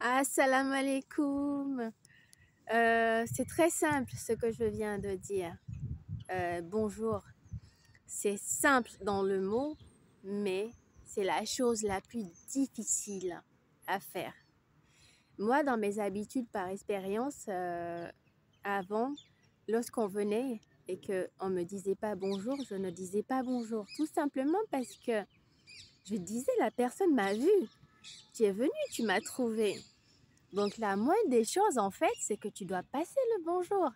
Assalamu alaikum. C'est très simple ce que je viens de dire. Bonjour. C'est simple dans le mot, mais c'est la chose la plus difficile à faire. Moi, dans mes habitudes par expérience, avant, lorsqu'on venait et qu'on ne me disait pas bonjour, je ne disais pas bonjour. Tout simplement parce que je disais, la personne m'a vu. Tu es venu, tu m'as trouvé. Donc la moindre des choses, en fait, c'est que tu dois passer le bonjour.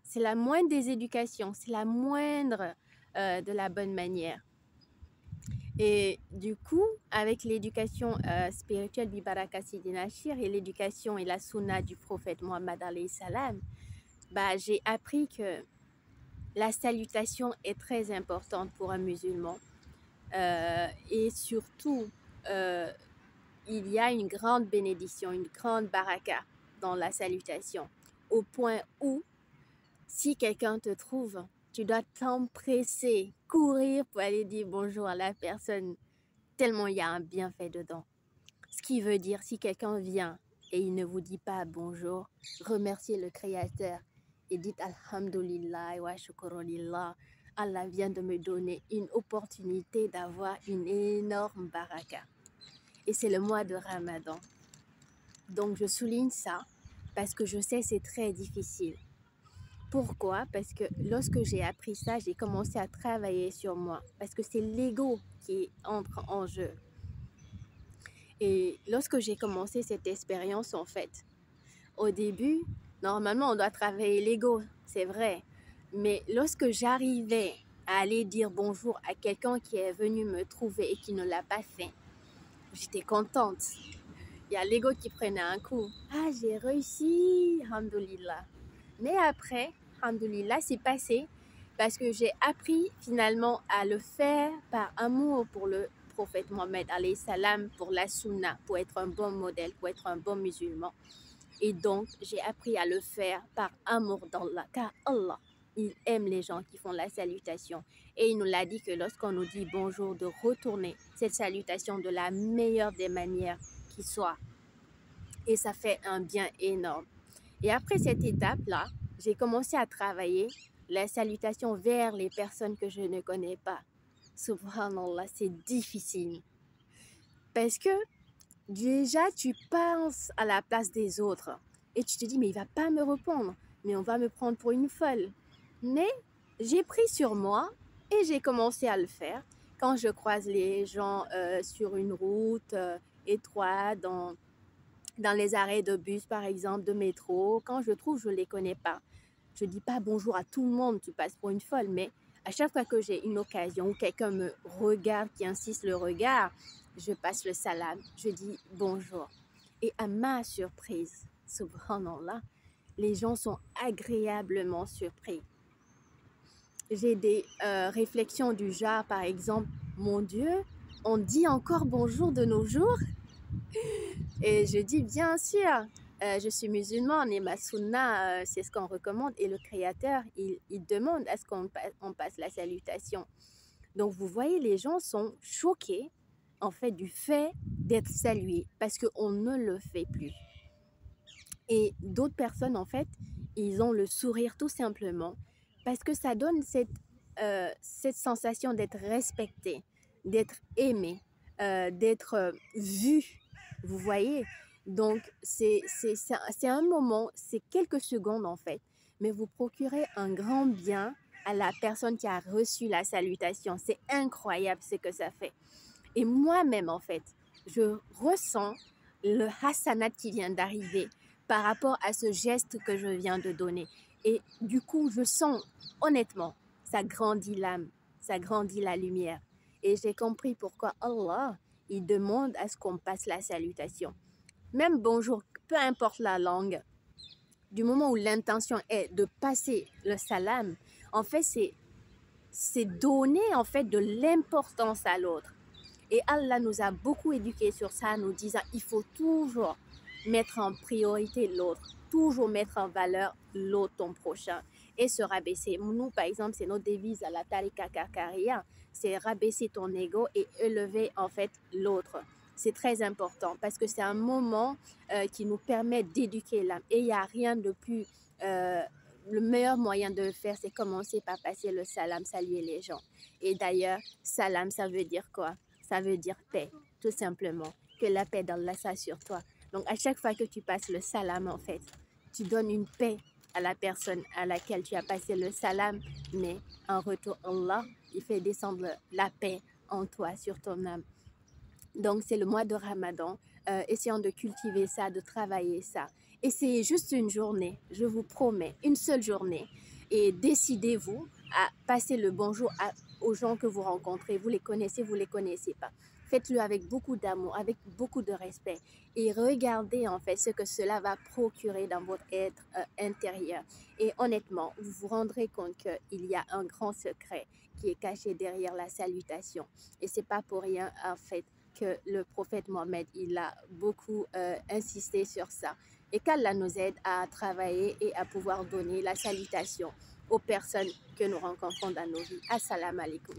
C'est la moindre des éducations, c'est la moindre de la bonne manière. Et du coup, avec l'éducation spirituelle Bibaraka Sidina Ashir et l'éducation et la sunna du prophète Mohammed alayhi salam, j'ai appris que la salutation est très importante pour un musulman. Et surtout, euh, il y a une grande bénédiction, une grande baraka dans la salutation, au point où, si quelqu'un te trouve, tu dois t'empresser, courir pour aller dire bonjour à la personne, tellement il y a un bienfait dedans. Ce qui veut dire, si quelqu'un vient et il ne vous dit pas bonjour, remerciez le Créateur et dites Alhamdulillah wa shukrulillah. Allah vient de me donner une opportunité d'avoir une énorme baraka. Et c'est le mois de Ramadan. Donc je souligne ça parce que je sais c'est très difficile. Pourquoi? Parce que lorsque j'ai appris ça, j'ai commencé à travailler sur moi. Parce que c'est l'ego qui entre en jeu. Et lorsque j'ai commencé cette expérience, en fait, au début, normalement, on doit travailler l'ego, c'est vrai. Mais lorsque j'arrivais à aller dire bonjour à quelqu'un qui est venu me trouver et qui ne l'a pas fait, j'étais contente. Il y a l'ego qui prenait un coup. Ah, j'ai réussi, alhamdoulilah. Mais après, alhamdoulilah, c'est passé parce que j'ai appris finalement à le faire par amour pour le prophète Mohammed alayhi salam, pour la sunna, pour être un bon modèle, pour être un bon musulman. Et donc, j'ai appris à le faire par amour d'Allah, car Allah, il aime les gens qui font la salutation. Et il nous l'a dit que lorsqu'on nous dit bonjour, de retourner cette salutation de la meilleure des manières qui soit. Et ça fait un bien énorme. Et après cette étape-là, j'ai commencé à travailler la salutation vers les personnes que je ne connais pas. Subhanallah, c'est difficile. Parce que déjà, tu penses à la place des autres. Et tu te dis, mais il va pas me répondre. Mais on va me prendre pour une folle. Mais j'ai pris sur moi et j'ai commencé à le faire. Quand je croise les gens sur une route étroite, dans les arrêts de bus, par exemple, de métro, quand je trouve, je ne les connais pas. Je ne dis pas bonjour à tout le monde, tu passes pour une folle, mais à chaque fois que j'ai une occasion où quelqu'un me regarde, qui insiste le regard, je passe le salam, je dis bonjour. Et à ma surprise, subhanallah, les gens sont agréablement surpris. J'ai des réflexions du genre, par exemple, mon Dieu, on dit encore bonjour de nos jours? Et je dis bien sûr, je suis musulmane et ma sunna, c'est ce qu'on recommande. Et le Créateur, il demande à ce qu'on passe la salutation. Donc vous voyez, les gens sont choqués en fait du fait d'être salués parce qu'on ne le fait plus. Et d'autres personnes, en fait, ils ont le sourire tout simplement parce que ça donne cette sensation d'être respecté, d'être aimé, d'être vu. Vous voyez? Donc, c'est un moment, c'est quelques secondes en fait, mais vous procurez un grand bien à la personne qui a reçu la salutation. C'est incroyable ce que ça fait. Et moi-même, en fait, je ressens le hasanat qui vient d'arriver par rapport à ce geste que je viens de donner. Et du coup, je sens, honnêtement, ça grandit l'âme, ça grandit la lumière. Et j'ai compris pourquoi Allah, il demande à ce qu'on passe la salutation. Même bonjour, peu importe la langue, du moment où l'intention est de passer le salam, en fait, c'est donner en fait de l'importance à l'autre. Et Allah nous a beaucoup éduqués sur ça, nous disant il faut toujours mettre en priorité l'autre, toujours mettre en valeur l'autre, ton prochain, et se rabaisser. Nous, par exemple, c'est notre devise à la Tarika Kakaria, c'est rabaisser ton ego et élever en fait l'autre. c'est très important parce que c'est un moment qui nous permet d'éduquer l'âme. Et il n'y a rien de plus... le meilleur moyen de le faire, c'est commencer par passer le salam, saluer les gens. Et d'ailleurs, salam, ça veut dire quoi? Ça veut dire paix, tout simplement. Que la paix d'Allah soit sur toi. Donc, à chaque fois que tu passes le salam, en fait, tu donnes une paix à la personne à laquelle tu as passé le salam, mais en retour, Allah, il fait descendre la paix en toi, sur ton âme. Donc, c'est le mois de Ramadan. Essayons de cultiver ça, de travailler ça. Et c'est juste une journée, je vous promets, une seule journée. Et décidez-vous à passer le bonjour aux gens que vous rencontrez. Vous les connaissez, vous ne les connaissez pas. Faites-le avec beaucoup d'amour, avec beaucoup de respect. Et regardez en fait ce que cela va procurer dans votre être intérieur. Et honnêtement, vous vous rendrez compte qu'il y a un grand secret qui est caché derrière la salutation. Et c'est pas pour rien en fait que le prophète Mohammed, il a beaucoup insisté sur ça. Et qu'Allah nous aide à travailler et à pouvoir donner la salutation aux personnes que nous rencontrons dans nos vies. Assalamu alaikum.